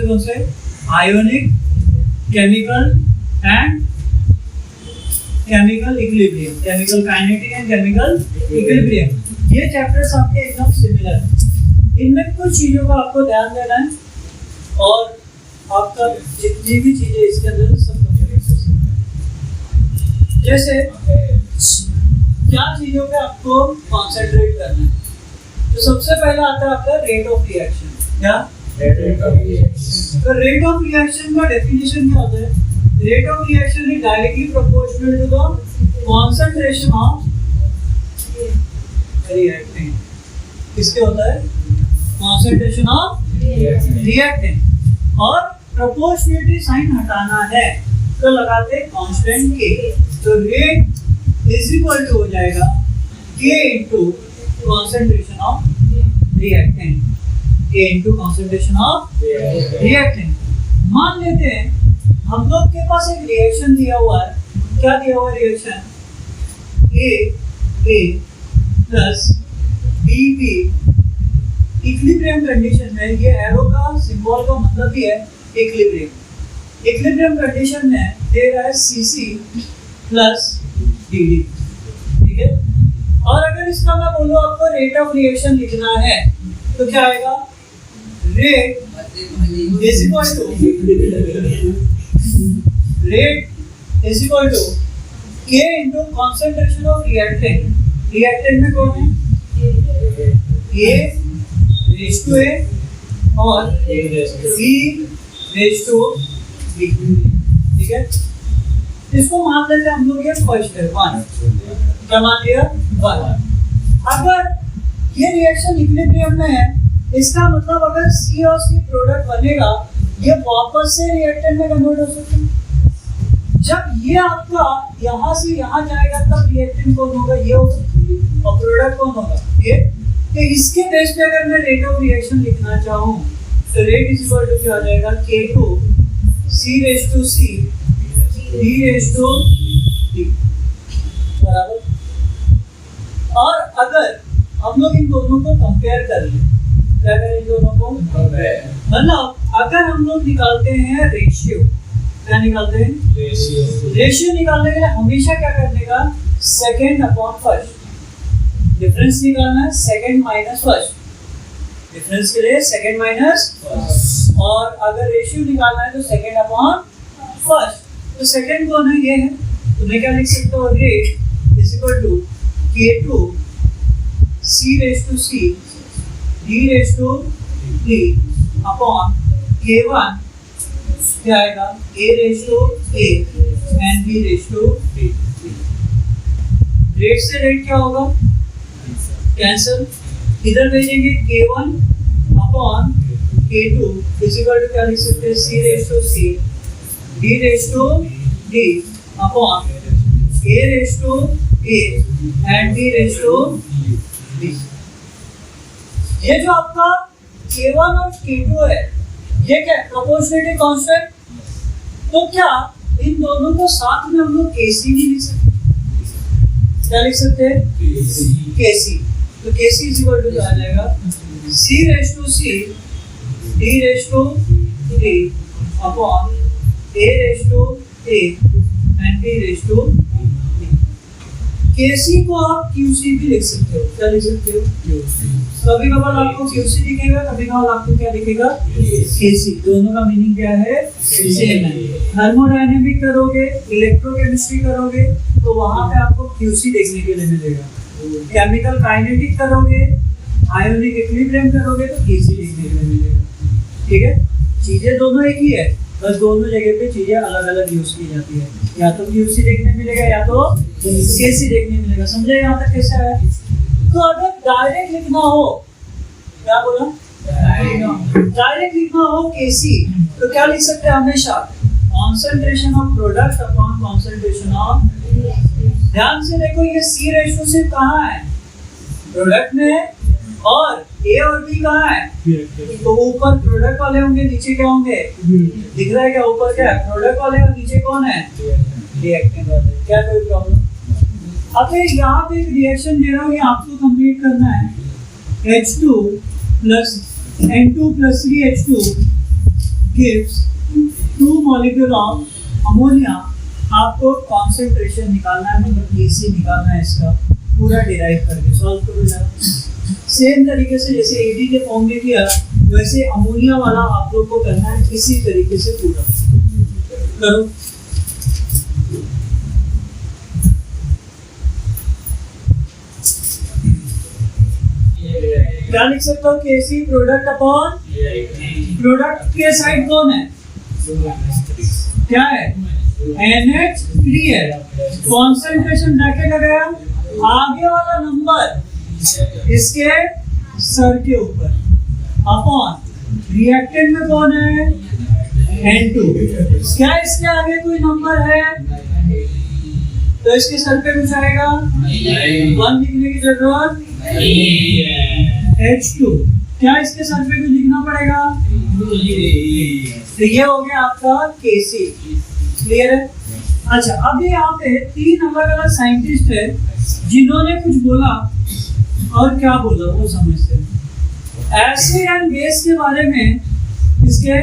कौन से? Ionic, chemical and chemical equilibrium, chemical kinetic and chemical equilibrium. ये chapters आपके एकदम सिमिलर हैं। इनमें कुछ चीजों का आपको ध्यान देना है और आपका जितनी भी चीजें इसके अंदर सब जैसे क्या चीजों पे आपको कंसंट्रेट करना है। तो सबसे पहला आता है आपका रेट ऑफ रिएक्शन। क्या रेट ऑफ रिएक्शन? तो रेट ऑफ रिएक्शन का डेफिनेशन क्या होता है? Rate of reaction is directly proportional to the concentration of reactant. किसके होता है? Concentration of reactant. और प्रोपोर्शनलिटी साइन हटाना है तो लगाते कांस्टेंट के। तो रेट इज इक्वल टू हो जाएगा K into concentration of reactant, K into concentration of reactant. मान लेते हैं हम लोग के पास एक रिएक्शन दिया हुआ है। क्या दिया हुआ है reaction? A plus B equilibrium condition में। ये एरो का सिंबल का मतलब ही है इक्विलिब्रियम। इक्विलिब्रियम कंडीशन में दे रहा है Cc प्लस Dd, ठीक है। और अगर इसका मैं बोलूं आपको रेट ऑफ रिएक्शन लिखना है तो क्या आएगा? Rate is equal to K into concentration of reactant. Reactant में कौन है? A रेज़ टू A और B रेज़ टू B, ठीक है। इसको मान लेते हैं हम लोग ये फर्स्ट है 1। क्या मान लिया? 1। अगर ये रिएक्शन इक्विलिब्रियम में है इसका मतलब अगर C और C प्रोडक्ट बनेगा ये वापस से रिएक्टेंट में कन्वर्ट हो सकता है। जब ये आपका यहाँ से यहाँ जाएगा तब रिएक्टेंट कौन होगा? ये होगा। और प्रोडक्ट कौन होगा? ये। तो इसके बेस पे अगर मैं रेट ऑफ रिएक्शन लिखना चाहूँ तो रेट इज इक्वल टू क्या आ जाएगा? K two C raise to C D raise to D, बराबर। और अगर हम लोग इन दोनों को कंपेयर कर लें, क्या करें? इन दोनों को मतलब अगर हम लोग निकालते हैं रेशियो, क्या निकालते हैं? रेशियो निकालने के लिए हमेशा क्या करने का? Second upon first. डिफरेंस निकालना है सेकेंड माइनस फर्स्ट। डिफरेंस के लिए सेकेंड माइनस फर्स्ट। और अगर रेशियो निकालना है तो सेकेंड अपॉन फर्स्ट। तो सेकेंड कौन है? ये है। तो मैं क्या लिख सकता हूँ? Rate is equal to K two C raise to C D raise to D upon K1 क्या आएगा? A raise to A and B raise to B। Rate से रेट क्या होगा? कैंसिल। इधर भेजेंगे K1 upon K2 is equal to क्या लिख सकते हैं? C raise to C D raise to D upon A raise to A and B raise to B। ये जो आपका K1 और K2 है ये क्या? Proportionality constant. तो क्या इन दोनों को साथ में हम लोग Kc भी लिख सकते हैं? क्या लिख सकते हैं? Kc। तो Kc इज इक्वल टू क्या आ जाएगा? C raise to C D raise to D upon A raise to A and B raise to B। Kc को आप QC भी लिख सकते हो। क्या लिख सकते हो? कभी कभार आपको QC दिखेगा, कभी कभार आपको क्या दिखेगा? Kc। दोनों का मीनिंग क्या है? सेम है। थर्मोडायनेमिक करोगे, इलेक्ट्रोकेमिस्ट्री करोगे तो वहां पे आपको QC देखने के लिए मिलेगा। केमिकल काइनेटिक करोगे, आयोनिक इक्विलिब्रियम करोगे तो Kc देखने के लिए मिलेगा, ठीक है। चीजें दोनों एक ही है, बस दोनों जगह पे चीजें अलग अलग यूज की जाती है। या तो QC देखने मिलेगा या तो Kc देखने मिलेगा। समझे यहाँ तक कैसे आया? तो अगर डायरेक्ट लिखना हो, क्या बोला? डायरेक्ट लिखना हो Kc तो क्या लिख सकते हैं? हमेशा concentration of product upon concentration of. ध्यान से देखो ये C रेशियो सिर्फ कहाँ है? प्रोडक्ट में है। और A और B कहाँ है? तो ऊपर प्रोडक्ट वाले होंगे, नीचे क्या होंगे? दिख रहा है क्या? ऊपर क्या है? प्रोडक्ट वाले और नीचे कौन है? रिएक्टेंट वाले। क्या कोई प्रॉब्लम? अब यहाँ पे एक रिएक्शन दे रहा हूँ, ये आपको कंप्लीट करना है। H2 plus N2 plus 3H2 gives 2 molecule of ammonia. आपको कॉन्सेंट्रेशन निकालना है, मतलब Kc निकालना है, इसका पूरा डिराइव करके सॉल्व करो जरा। सेम तरीके से जैसे AD के फॉर्म में किया वैसे अमोनिया वाला आप लोग को करना है, इसी तरीके से पूरा करो। क्या लिख सकते हो? Kc प्रोडक्ट अपॉन प्रोडक्ट के साइड कौन है? क्या है? NH3 है। कॉन्सेंट्रेशन ब्रैकेट लगाया, आगे वाला नंबर इसके सर के ऊपर अपॉन रिएक्टेंट में कौन है? N2। क्या इसके आगे कोई नंबर है तो इसके सर पे कुछ आएगा? 1 लिखने की जरूरत नहीं है। H2 क्या इसके सर पे कुछ लिखना पड़ेगा? तो ये हो गया आपका Kc। क्लियर है? अच्छा, अब यहाँ पे 3 अलग अलग साइंटिस्ट है जिन्होंने कुछ बोला, और क्या बोला वो समझते हैं। एसिड एंड बेस के बारे में, इसके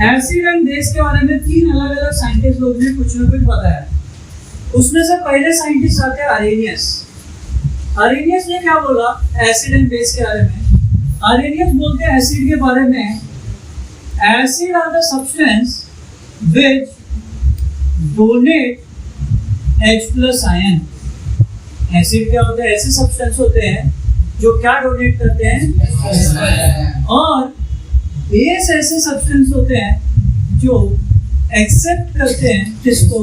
एसिड एंड बेस के बारे में 3 अलग अलग साइंटिस्ट लोग ने कुछ ना कुछ बताया। उसमें से पहले साइंटिस्ट आते हैं अरेनियस। अरेनियस ने क्या बोला एसिड एंड बेस के बारे में? अरेनियस बोलते हैं एसिड के बारे में, acid are the substance which donate H+ ion. Acid क्या होते हैं? ऐसे सब्सटेंस होते हैं जो क्या डोनेट करते हैं, और बेस ऐसे सब्सटेंस होते हैं जो एक्सेप्ट करते हैं किसको?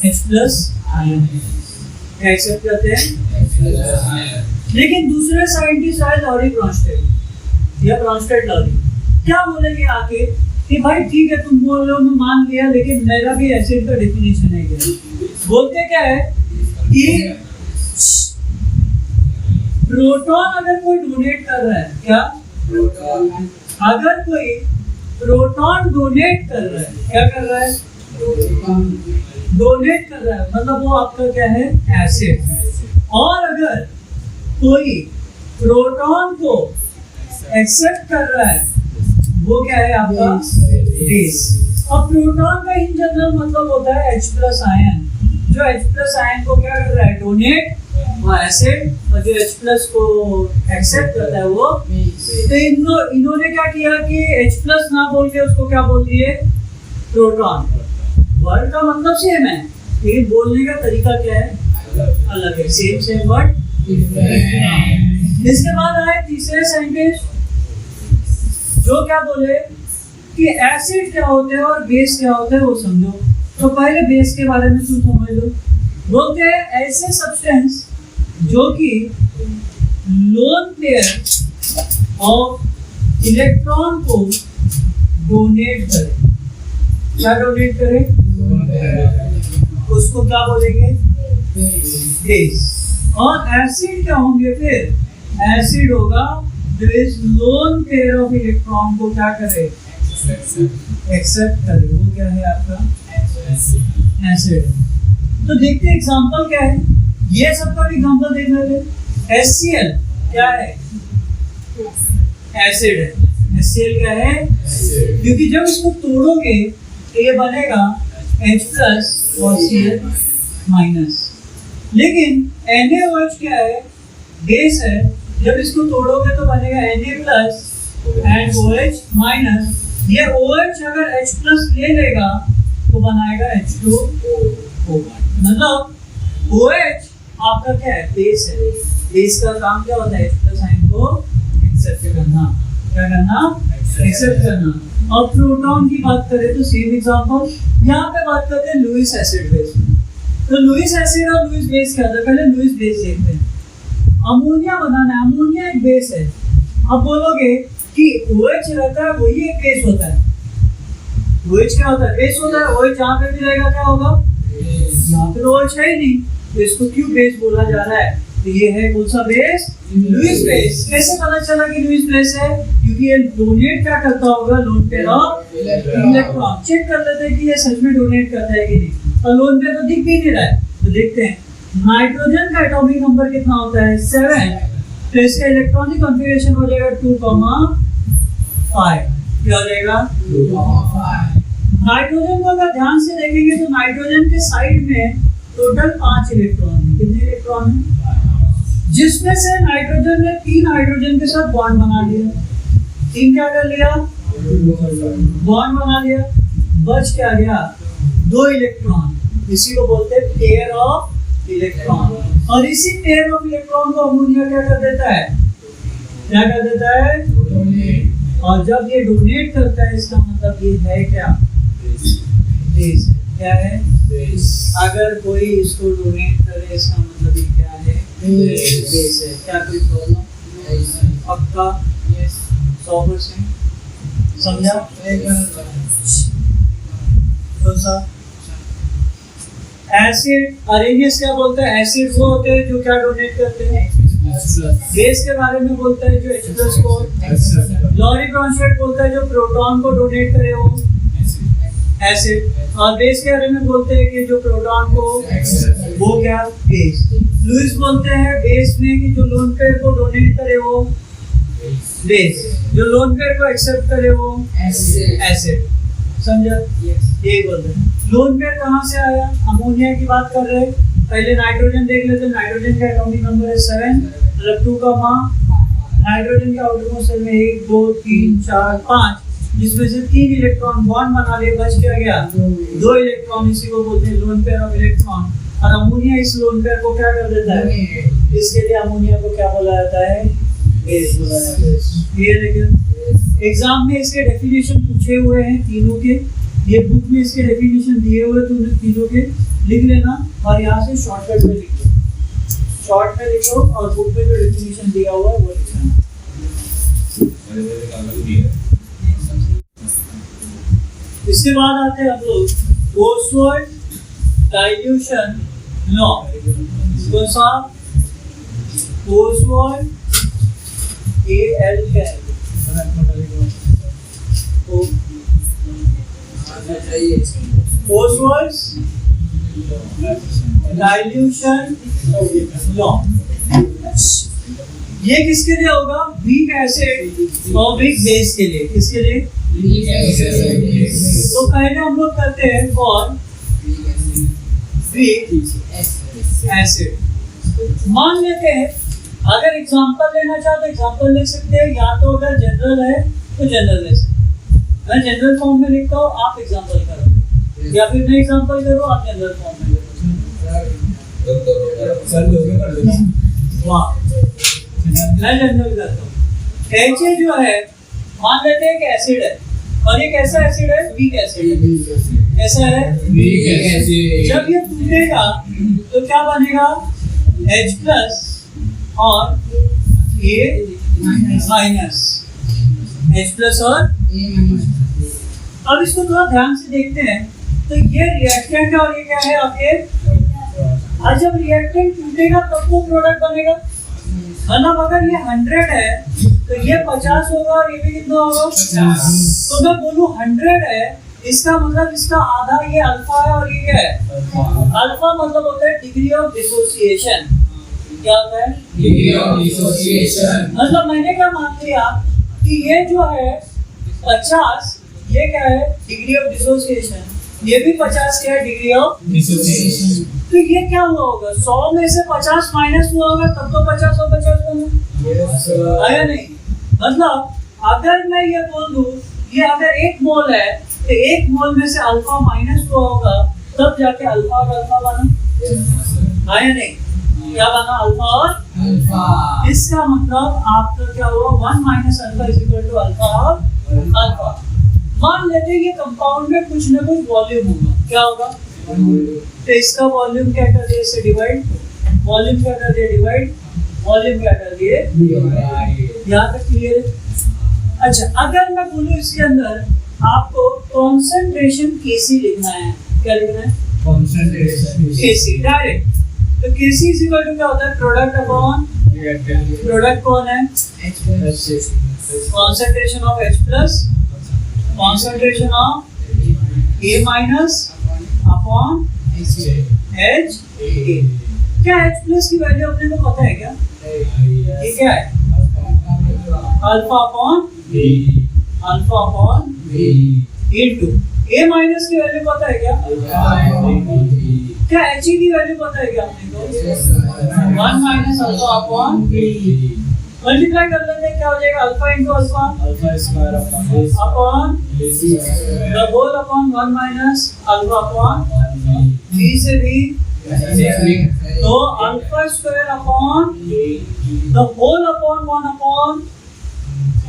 H+ आयन एक्सेप्ट करते हैं। लेकिन दूसरे साइंटिस्ट आए लॉरी ब्रॉन्स्टेड या ब्रॉन्स्टेड लॉरी, क्या बोलेंगे आके कि भाई ठीक है तुम बोल रहे हो मैं मान लिया, लेकिन मेरा भी एसिड का डेफिनेशन है। क्या बोलते क्या है कि प्रोटॉन अगर कोई डोनेट कर रहा है, क्या अगर कोई प्रोटॉन डोनेट कर रहा है, क्या कर रहा है? डोनेट कर रहा है, मतलब वो आपका क्या है? एसिड। और अगर कोई प्रोटॉन को एक्सेप्ट कर रहा है वो क्या है आपका? बेस। अब प्रोटॉन का इन जनरल मतलब होता है H+ आयन। जो H+ आयन को क्या कर रहा है? डोनेट, वो एसिड, और जो H+ को एक्सेप्ट करता है वो। तो इन्होंने क्या किया कि H+ ना बोल के उसको क्या बोल दिए? प्रोटॉन। वर्ड का मतलब सेम है लेकिन बोलने का तरीका क्या है? अलग है। Same word. इसके बाद आए तीसरे साइंटिस्ट जो क्या बोले कि एसिड क्या होते हैं और बेस क्या होते हैं वो समझो। तो पहले बेस के बारे में तुम समझ लो। बोलते हैं ऐसे सब्सटेंस जो कि लोन पेयर ऑफ इलेक्ट्रॉन को डोनेट करे। क्या डोनेट करे? उसको क्या बोलेंगे? बेस। और एसिड क्या होंगे फिर? एसिड होगा जो इस लोन पेयर ऑफ इलेक्ट्रॉन को क्या करे? एक्सेप्ट करे। वो क्या है आपका? एसिड। तो देखते हैं एग्जांपल क्या है। ये सबका एग्जांपल देख लेते हैं। HCl क्या है? एसिड है। HCl क्या है? क्योंकि जब इसको तोड़ोगे तो ये बनेगा H+ और Cl-। लेकिन NaOH क्या है? बेस है। जब इसको तोड़ोगे तो बनेगा Na+ एंड OH-। ये OH अगर H+ ले लेगा तो बनाएगा H2O। मतलब OH आपका क्या है? बेस है। बेस का काम क्या होता है? H+ आयन को एक्सेप्ट करना। क्या करना? एक्सेप्ट करना। और प्रोटॉन की बात करें तो सेम एग्जांपल। यहाँ पे बात करते हैं लुईस एसिड बेस। तो लुईस एसिड और लुईस बेस क्या था? पहले लुईस बेस देखते हैं। अमोनिया बनाना है। अमोनिया एक बेस है। अब बोलोगे कि OH रहता है वही एक बेस होता है। OH क्या होता है? बेस होता है। OH जहाँ पे भी रहेगा क्या होगा? यहाँ पे तो OH है ही नहीं, तो इसको क्यों बेस बोला जा रहा है? तो ये है कौन सा बेस? Lewis base. कैसे पता चला कि लुईस बेस है? क्योंकि ये डोनेट क्या करता होगा? Lone pair of electron. Check कर लेते हैं कि ये सच में डोनेट करता है कि नहीं। और लोन पेयर तो दिख भी नहीं रहा है, तो देखते हैं। नाइट्रोजन का एटॉमिक नंबर कितना होता है? 7। तो इसका इलेक्ट्रॉनिक कॉन्फ़िगरेशन हो जाएगा 2, 5 क्या हो जाएगा 2,5. नाइट्रोजन को अगर ध्यान से देखेंगे तो नाइट्रोजन के साइड में टोटल 5 इलेक्ट्रॉन है। कितने इलेक्ट्रॉन है? जिसमें से नाइट्रोजन ने 3 हाइड्रोजन के साथ बॉन्ड बना लिया। 3 क्या कर लिया? बॉन्ड बना लिया। बच क्या गया? 2 इलेक्ट्रॉन। इसी को बोलते हैं पेयर ऑफ इलेक्ट्रॉन। और इसी पेयर ऑफ इलेक्ट्रॉन को अमोनिया क्या कर देता है? क्या कर देता है? और जब ये डोनेट करता है इसका मतलब ये है क्या? बेस है। क्या है? अगर कोई इसको डोनेट करे इसका मतलब ये क्या है? बेस है। क्या कोई प्रॉब्लम? पक्का? 100% समझा? कौन सा? एसिड अरेनियस क्या बोलते हैं? एसिड वो होते हैं जो क्या डोनेट करते हैं? बेस के बारे में बोलता है जो H+ को। लॉरी ब्रॉन्शाइड बोलता है जो प्रोटॉन को डोनेट करे वो एसिड। और बेस के बारे में बोलते हैं कि जो प्रोटॉन को वो क्या? बेस। लुईस बोलते हैं बेस में कि जो लोन पेयर को डोनेट करे वो बेस, जो लोन पेयर को एक्सेप्ट करे वो एसिड। समझा? यही बोलते हैं। लोन पेयर कहाँ से आया? अमोनिया की बात कर रहे हैं। पहले नाइट्रोजन देख लेते हैं। नाइट्रोजन का एटॉमिक नंबर है 7, मतलब 2 का मा। नाइट्रोजन के आउटरमोस्ट शेल में 1 2 3 4 5, जिसमें से 3 इलेक्ट्रॉन बॉन्ड बना लिए। बच क्या गया? 2 इलेक्ट्रॉन। इसी को बोलते हैं लोन पेयर ऑफ इलेक्ट्रॉन। और अमोनिया इस लोन पेयर को क्या कर देता है? इसके लिए अमोनिया को क्या बोला जाता है? बेस बोला जाता है। क्लियर है क्या? एग्जाम में इसके डेफिनेशन पूछे हुए हैं तीनों के। ये बुक में इसके डेफिनेशन दिए हुए तो तीनों के लिख लेना और यहाँ से शॉर्टकट में लिख लो। शॉर्ट में लिखो और बुक में जो डेफिनेशन दिया हुआ है वो लिखना। इसके बाद आते हैं हम लोग ओसवाल्ड डाइल्यूशन लॉ। कौन सा? ओसवाल्ड AL क्या है? Oswald's dilution law. ये किसके लिए होगा? वीक एसिड और वीक बेस के लिए। किसके लिए? तो पहले हम लोग करते हैं फॉर वीक एसिड। मान लेते हैं अगर एग्जांपल लेना चाहो तो एग्जांपल ले सकते हैं, या तो अगर जनरल है तो जनरल ले सकते हैं। मैं जनरल फॉर्म में लिखता हूँ, आप एग्जांपल करो, या फिर मैं एग्जांपल करूँ आप जनरल फॉर्म में करो। वाह, मैं जनरल करता हूँ। HA जो है मान लेते हैं कि एसिड है, और ये कैसा एसिड है? वीक एसिड है। कैसा है? Weak acid. जब ये टूटेगा तो क्या बनेगा? H+ और A माइनस। H+ और अब इसको थोड़ा ध्यान से देखते हैं तो ये रिएक्टेंट और ये क्या है आपके? और जब रिएक्टेंट टूटेगा तब वो प्रोडक्ट बनेगा। मतलब अगर ये 100 है तो ये 50 होगा और ये भी कितना होगा? 50। तो मैं बोलूं 100 है, इसका मतलब इसका आधा ये अल्फा है और ये क्या है? अल्फा मतलब होता है डिग्री ऑफ डिसोसिएशन। क्या होता है? Degree of dissociation. मतलब मैंने क्या मान लिया कि ये जो है 50, ये क्या है? Degree of dissociation. ये भी 50 क्या है? Degree of dissociation. तो ये क्या हुआ होगा? 100 में से 50 माइनस हुआ होगा, तब तो 50 और 50 बना। आया नहीं? मतलब अगर मैं ये बोल दूं ये अगर 1 मोल है तो 1 मोल में से अल्फा माइनस हुआ होगा, तब जाके अल्फा और अल्फा बना। आया नहीं? क्या बना? अल्फा और अल्फा। इसका मतलब आपका क्या हुआ? 1 minus alpha is equal to alpha और अल्फा। मान लेते हैं ये कंपाउंड में कुछ ना कुछ वॉल्यूम होगा। क्या होगा? तो इसका वॉल्यूम क्या कर दिए? इससे डिवाइड। वॉल्यूम क्या कर दिए? डिवाइड। वॉल्यूम क्या कर दिए? यहाँ तक क्लियर है? अच्छा, अगर मैं बोलूं इसके अंदर आपको कॉन्सेंट्रेशन Kc लिखना है। क्या लिखना है? Concentration Kc direct. तो Kc इज इक्वल टू क्या होता है? प्रोडक्ट अपॉन प्रोडक्ट कौन है? Concentration of H+, concentration of A- upon H। क्या H+ की वैल्यू अपने को पता है क्या? ये क्या है? Alpha upon B। Alpha upon into A minus की वैल्यू पता है क्या? क्या एच की वैल्यू पता है क्या आपने को? 1 माइनस अल्फा अपॉन मल्टीप्लाई कर लेते हैं, क्या हो जाएगा? Alpha into alpha upon the whole upon 1 minus alpha upon B से बी, तो alpha square upon the whole upon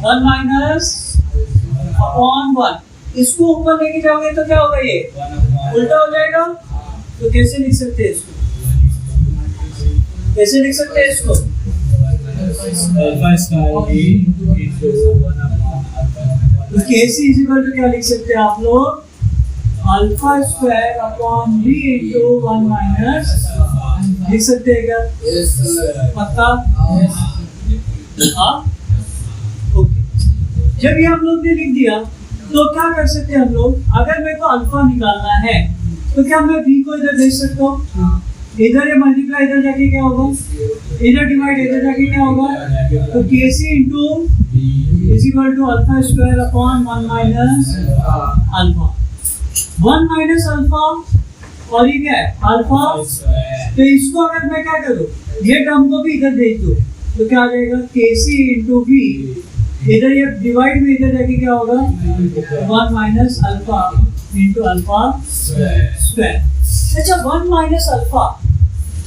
1 minus upon 1। इसको ऊपर लेके जाओगे तो क्या होगा? ये उल्टा हो जाएगा। तो कैसे लिख सकते हैं इसको? कैसे लिख सकते हैं इसको? तो कैसे इक्वल टू क्या लिख सकते हैं आप लोग? Alpha square upon B into 1 minus लिख सकते हैं क्या? पक्का? हाँ, ओके। जब ये हम लोग ने लिख दिया तो क्या कर सकते हैं हम लोग? अगर मेरे को अल्फा निकालना है तो क्या मैं v को इधर भेज सकता हूँ? इधर ये मल्टीप्लाई इधर जाके क्या होगा? इधर डिवाइड इधर जाके क्या होगा? तो kc into is equal to alpha square upon 1 minus alpha. 1 minus alpha और ये क्या है? अल्फा। तो इसको अगर मैं क्या करूँ, ये टर्म को भी इधर भेज दूँ तो क्या आ जाएगा? kc इंटू v, इधर ये डिवाइड में इधर जाके क्या होगा? 1 minus alpha into alpha square. अच्छा, 1 माइनस अल्फा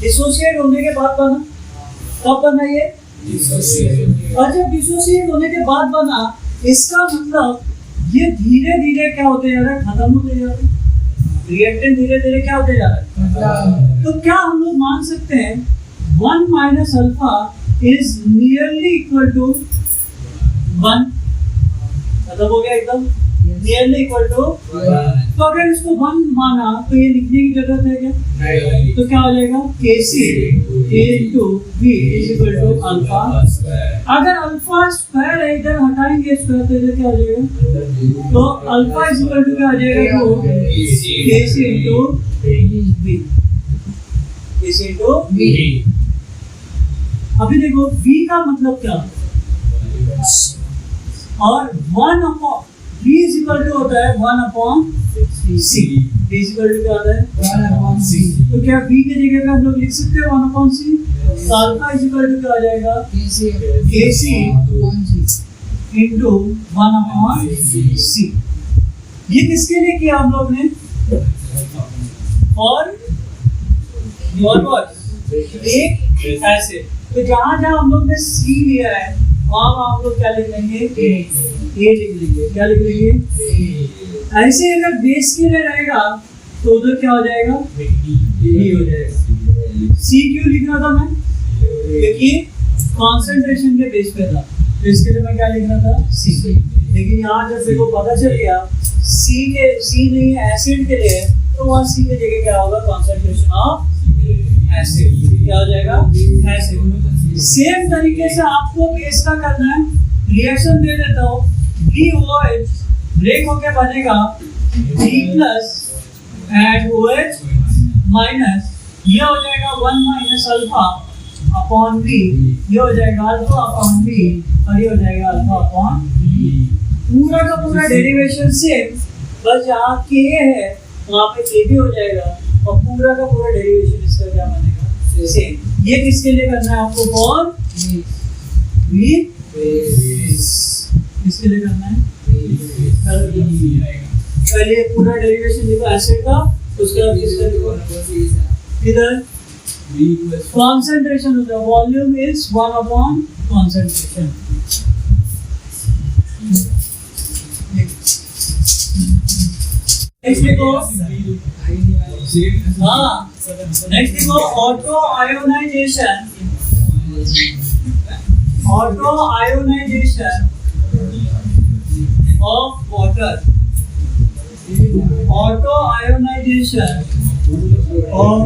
डिसोसिएट होने के बाद बना, कब बना ये? और जब डिसोसिएट होने के बाद बना, इसका मतलब ये धीरे धीरे क्या होते जा रहा है? खत्म होते जा रहा है। रिएक्टेंट धीरे धीरे क्या होते जा रहा है? तो क्या हम लोग मान सकते हैं 1 minus alpha is nearly equal to 1? मतलब हो गया एकदम नियरली इक्वल टू। तो अगर इसको 1 माना तो ये लिखने की जरूरत है क्या? तो क्या हो जाएगा? kc into v is equal to alpha. अगर अल्फा स्क्वायर है, इधर हटाएंगे स्क्वायर तो इधर क्या हो जाएगा? तो अल्फा इज इक्वल टू क्या हो जाएगा? तो kc into v, kc into v। अभी देखो v का मतलब क्या और 1 upon v is equal to होता है 1 upon c। v is equal to क्या होता है? 1 अपॉन c। तो क्या v की जगह पे हम लोग लिख सकते हैं 1 अपॉन c? तो अल्फा इज इक्वल टू क्या हो जाएगा? kc into 1 upon c। ये किसके लिए किया हम लोग ने? और एक ऐसे। तो जहां जहां हम लोग ने c लिया है वहां हम लोग क्या लिख लेंगे? a लिख लेंगे। क्या लिख लेंगे? ऐसे अगर बेस के लिए रहेगा तो उधर क्या हो जाएगा? b हो जाएगा। c क्यों लिख रहा था मैं? क्योंकि कंसंट्रेशन के बेस पे था, तो इसके लिए मैं क्या लिख रहा था? c। लेकिन यहाँ जब मेरे को पता चल गया c नहीं एसिड के लिए, तो वहाँ c की जगह क्या होगा? Concentration of acid. क्या हो जाएगा? एसिड। सेम तरीके से आपको बेस का करना है। रिएक्शन दे देता हूँ, BOH ब्रेक होके बनेगा B plus and OH minus, ये हो जाएगा 1 माइनस अल्फा अपॉन B, ये हो जाएगा अल्फा अपॉन B और ये हो जाएगा अल्फा अपॉन B। पूरा का पूरा डेरिवेशन सेम, बस जहाँ K है वहाँ पे K भी हो जाएगा और पूरा का पूरा डेरिवेशन इसका क्या बनेगा? सेम। ये किसके लिए करना है आपको? फॉर किसके लिए करना है? पहले पूरा डेरिवेशन लिखो एसिड का, उसके बाद किसका लिखो? इधर कंसंट्रेशन होता है, volume is 1 upon concentration. Next देखो, हाँ नेक्स्ट देखो auto ionisation of water। Auto ionisation of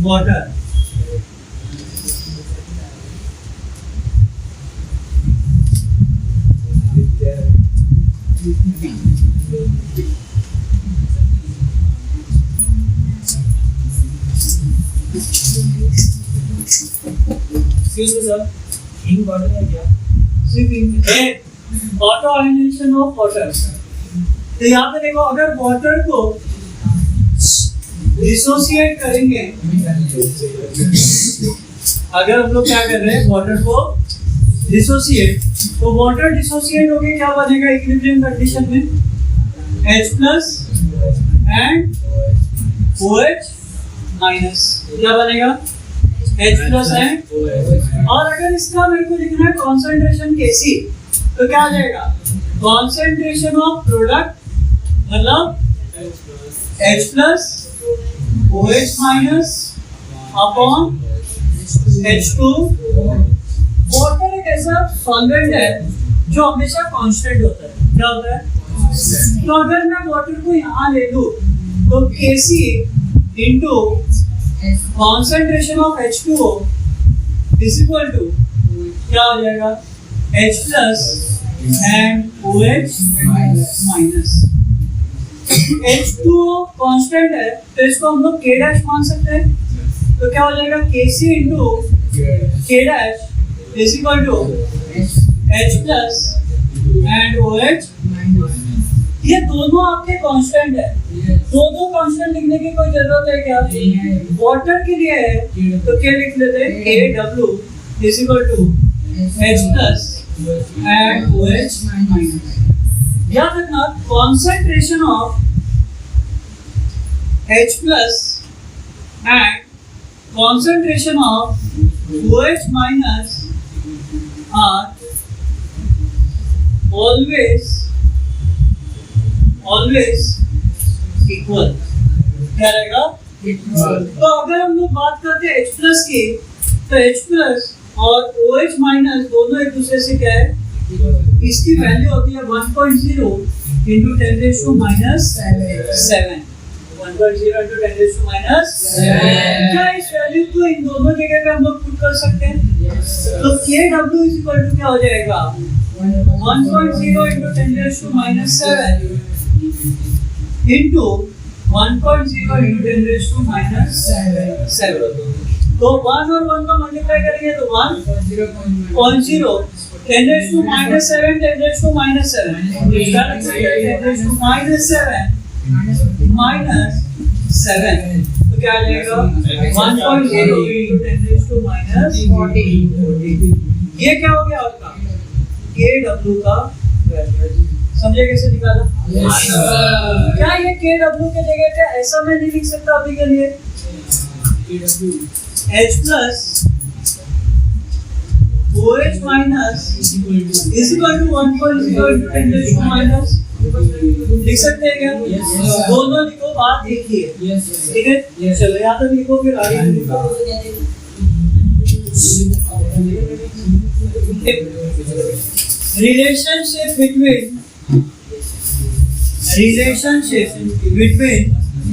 water। Excuse me sir, ink bottle है क्या? सिर्फ ink है। Auto ionisation of water. तो यहाँ पे देखो, अगर वाटर को डिसोसिएट करेंगे, अगर हम लोग क्या कर रहे हैं, वाटर को डिसोसिएट, तो वाटर डिसोसिएट होके क्या बनेगा इक्विलिब्रियम कंडीशन में, H plus and OH minus. क्या बनेगा, H प्लस एंड, और अगर इसका मेरे को लिखना है कॉन्सेंट्रेशन Kc, तो क्या आ जाएगा, कॉन्सेंट्रेशन ऑफ प्रोडक्ट मतलब H plus OH minus upon H2। Water एक ऐसा सॉल्वेंट है जो हमेशा कांस्टेंट होता है। क्या होता है, तो अगर मैं वाटर को यहाँ ले लूँ तो Kc into concentration of H2O is equal to क्या हो जाएगा, H plus and OH minus. H2O constant है तो इसको हम लोग K डैश मान सकते हैं, तो क्या हो जाएगा, Kc into K dash is equal to H plus and OH। ये दोनों आपके कांस्टेंट है, दोनों कांस्टेंट लिखने की कोई जरूरत है क्या, वाटर के लिए है तो क्या लिख लेते हैं, Kw is equal to H plus and OH minus. याद रखना, concentration of H plus and concentration of OH minus are always equal. क्या रहेगा, तो अगर हम लोग बात करते हैं H प्लस की, तो H प्लस और OH माइनस दोनों एक दूसरे से क्या है, इसकी वैल्यू होती है 1.0 into 10 raised to minus 7। 1.0 into 10 raised to minus 7। क्या इस वैल्यू को इन दोनों जगह पे हम लोग पुट कर सकते हैं, तो Kw is equal to क्या हो जाएगा, 1.0 into 10 raised to minus 7 into 1.0 into 10 raised to minus 7। तो 1 और 1 को मल्टीप्लाई करेंगे तो 1.0 10 raised to minus 7 10 raised to minus 7, 10 raised to minus 7 minus 7, तो क्या आ जाएगा, 1.0 into 10 raised to minus 40। ये क्या हो गया आपका Kw का वैल्यू। समझे कैसे निकाला, क्या ये Kw के जगह पे ऐसा मैं नहीं लिख सकता अभी के लिए, H plus OH minus is equal to 1.0 into 10 raised to minus, लिख सकते हैं क्या, दोनों लिखो, बात एक ही है, ठीक है। चलो यहाँ तक लिखो, फिर आगे लिखो। relationship between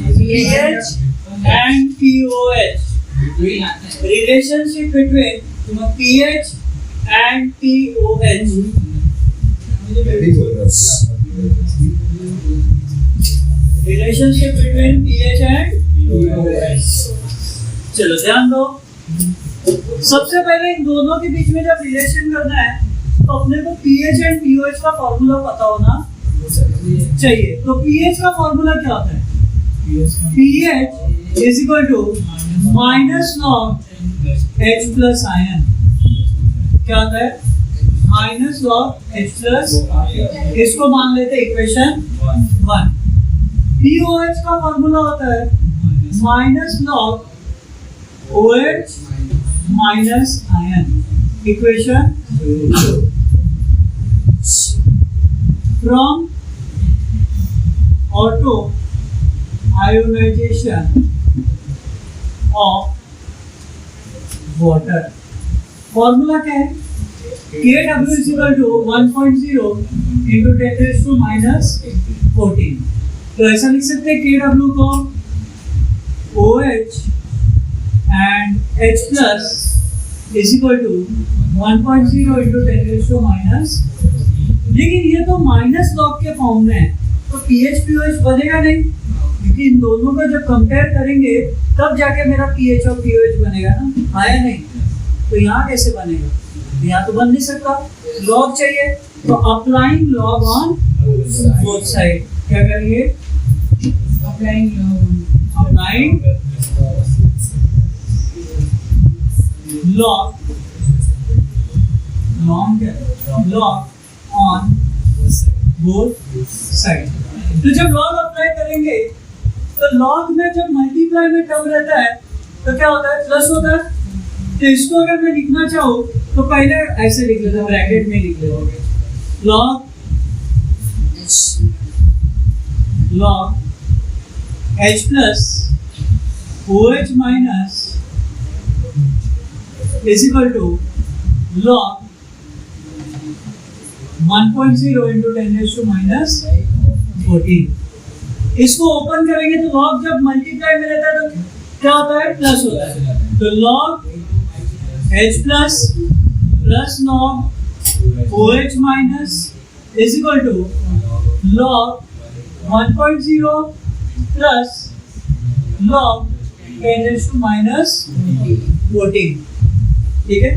pH and pOH, relationship between pH and pOH, relationship between pH and pOH। चलो ध्यान दो, सबसे पहले इन दोनों के बीच में जब रिलेशन करना है तो अपने को pH एंड pOH का फॉर्मूला पता होना चाहिए। तो pH का फॉर्मूला क्या होता है, pH is equal to minus log H plus ion. क्या होता है, माइनस लॉग H प्लस, इसको मान लेते हैं इक्वेशन 1। pOH का फॉर्मूला होता है minus log OH minus ion, equation 2। From auto ionization of water, formula क्या है, Kw is equal to 1.0 into 10 raised to minus 14। तो ऐसा लिख सकते हैं Kw को OH and H plus is equal to 1.0 into 10 raised to minus, लेकिन ये तो माइनस लॉग के फॉर्म में है, तो pH pOH बनेगा नहीं, क्योंकि इन दोनों का जब कंपेयर करेंगे तब जाके मेरा pH और pOH बनेगा ना, आया नहीं, तो यहाँ कैसे बनेगा, यहाँ तो बन नहीं सकता, लॉग चाहिए, तो applying log on both side क्या करेंगे? Applying log on both side. तो जब लॉग अप्लाई करेंगे तो लॉग में जब मल्टीप्लाई में टर्म रहता है तो क्या होता है? प्लस होता है। तो इसको अगर मैं लिखना चाहूँ तो पहले ऐसे लिख लेता हूँ, ब्रैकेट में लिख लेता हूँ log h plus OH minus is equal to log 1.0 into 10 raised to minus 14। इसको ओपन करेंगे तो लॉग जब मल्टीप्लाई में रहता है तो क्या होता है? प्लस होता है। तो log h plus log OH minus is equal to log 1.0 plus log 10 raised to minus 14। ठीक है,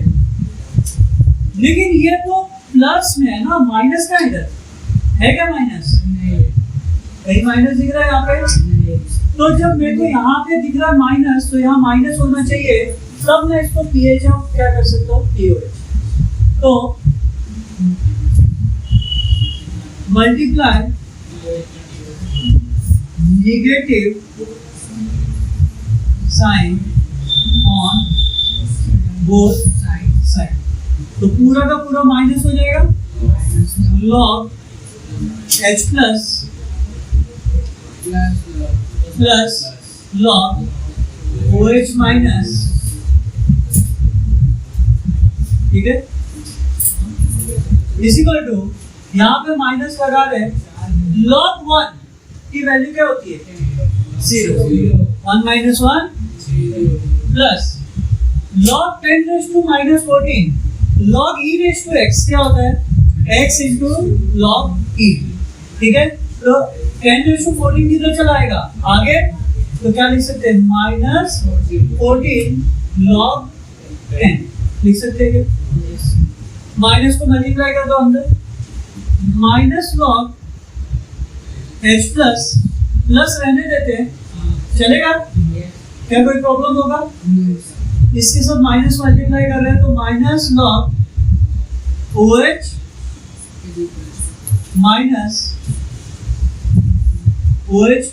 लेकिन ये तो प्लस में है ना, माइनस का इधर है क्या? माइनस कहीं माइनस दिख रहा है यहाँ पे? तो जब मेरे को यहाँ पे दिख रहा है माइनस तो यहाँ माइनस होना चाहिए, तब मैं इसको पीएच क्या कर सकता हूँ? पीओएच। तो multiply negative sign on both side, तो पूरा का पूरा माइनस हो जाएगा। Log h plus log OH minus, ठीक है, इज इक्वल टू यहाँ पे माइनस लगा रहे, लॉग 1 की वैल्यू क्या होती है? 0। 1 minus 1 plus log 10 raise to minus 14, log e raise to x क्या होता है? x into log e। ठीक है, तो 10 रेज़ टू 14 किधर चला आएगा? आगे, तो क्या लिख सकते हैं? माइनस 14 लॉग 10 लिख सकते हैं क्या? माइनस को मल्टीप्लाई कर दो अंदर, minus log h plus plus रहने देते हैं, चलेगा? क्या कोई प्रॉब्लम होगा? इसके साथ माइनस मल्टीप्लाई कर रहे हैं तो minus log OH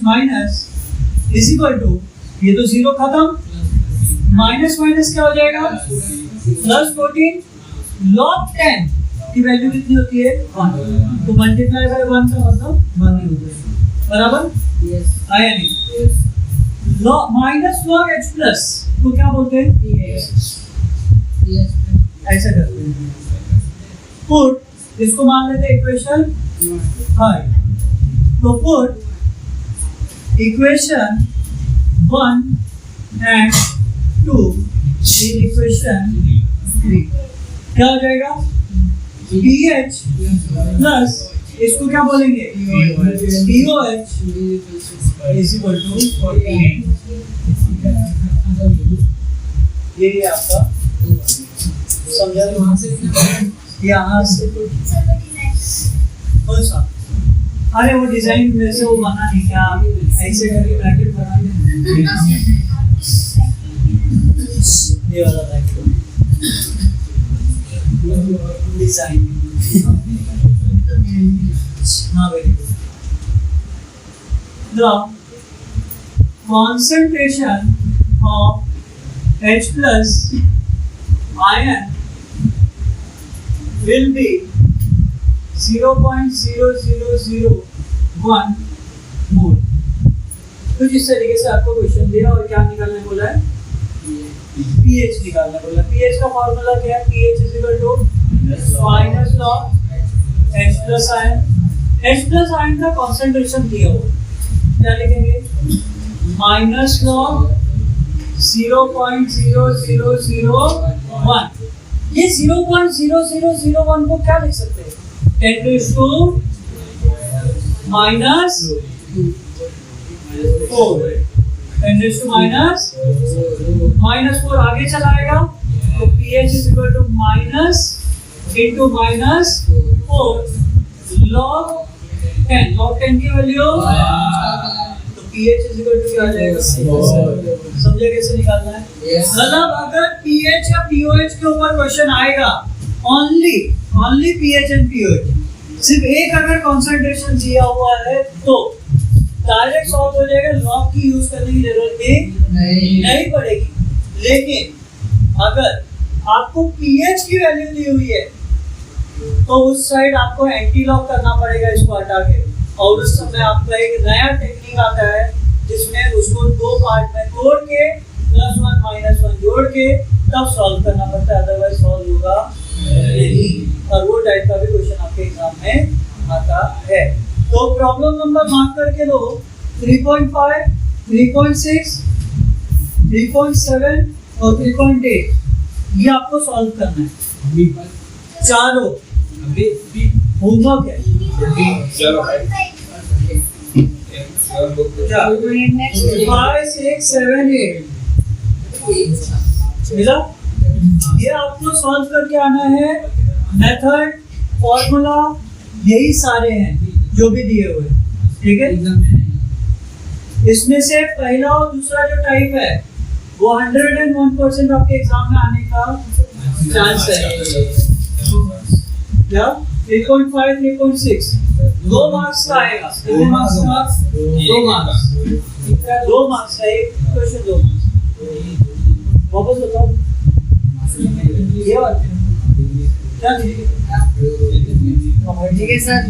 minus is equal to, ये तो 0 खत्म, माइनस माइनस क्या हो जाएगा? प्लस 14 लॉग 10 की वैल्यू कितनी होती है? 1, तो मल्टीप्लाई बाय 1 का मतलब 1 ही होता है, बराबर? आया नहीं? माइनस लॉग h प्लस तो क्या बोलते हैं? ऐसा करते हैं, पुट इसको मान लेते हैं इक्वेशन 5। तो put equation 1 and 2 in equation 3, क्या हो जाएगा? pH प्लस इसको क्या बोलेंगे? POH is equal to 14। ये आपका समझा? यहाँ से कौन सा? अरे वो डिजाइन में से वो बना नहीं क्या? ऐसे करके ब्रैकेट बना लें, ये वाला ब्रैकेट डिजाइन। हाँ, very good. The concentration of H plus ion will be 0.0001 मोल। तो जिस तरीके से आपको क्वेश्चन दिया और क्या निकालने बोला है? pH निकालना बोला। pH का फॉर्मूला क्या है? pH is equal to minus log H plus ion। H plus ion का कॉन्सेंट्रेशन दिया हो, क्या लिखेंगे? Minus log 0.0001। ये 0.0001 को क्या लिख सकते हैं? 10 raised to minus 4, 10 raised to minus 4 आगे चलाएगा तो pH is equal to minus into minus 4 log 10 की वैल्यू तो pH इज इक्वल टू क्या आ जाएगा? समझे कैसे निकालना है? मतलब अगर pH या pOH के ऊपर क्वेश्चन आएगा only pH and pOH, सिर्फ एक अगर कंसंट्रेशन दिया हुआ है तो डायरेक्ट सॉल्व हो जाएगा, लॉग की यूज करने की जरूरत नहीं पड़ेगी। लेकिन अगर आपको pH की वैल्यू दी हुई है तो उस साइड आपको एंटी लॉग करना पड़ेगा इसको हटा के, और उस समय आपका एक नया टेक्निक आता है जिसमें उसको दो पार्ट में तोड़ के +1 -1 जोड़ के तब सॉल्व करना पड़ता है, अदरवाइज सॉल्व होगा नहीं। और वो टाइप का भी क्वेश्चन आपके एग्जाम में आता है। तो प्रॉब्लम नंबर मार्क करके लो 3.5, 3.6, 3.7 और 3.8, ये आपको सॉल्व करना है। चारों होमवर्क है। चलो 5, 6, 7, 8 मिला? ये आपको सॉल्व करके आना है। मेथड, फॉर्मूला यही सारे हैं जो भी दिए हुए, ठीक है? इसमें से पहला और दूसरा जो टाइप है वो 101% आपके एग्जाम में आने का चांस है। क्या 3.5, 3.6 2 मार्क्स का आएगा। कितने मार्क्स का? 2 मार्क्स। 2 मार्क्स का एक क्वेश्चन 2 मार्क्स। वापस बताओ ये बात क्या ठीक है सर।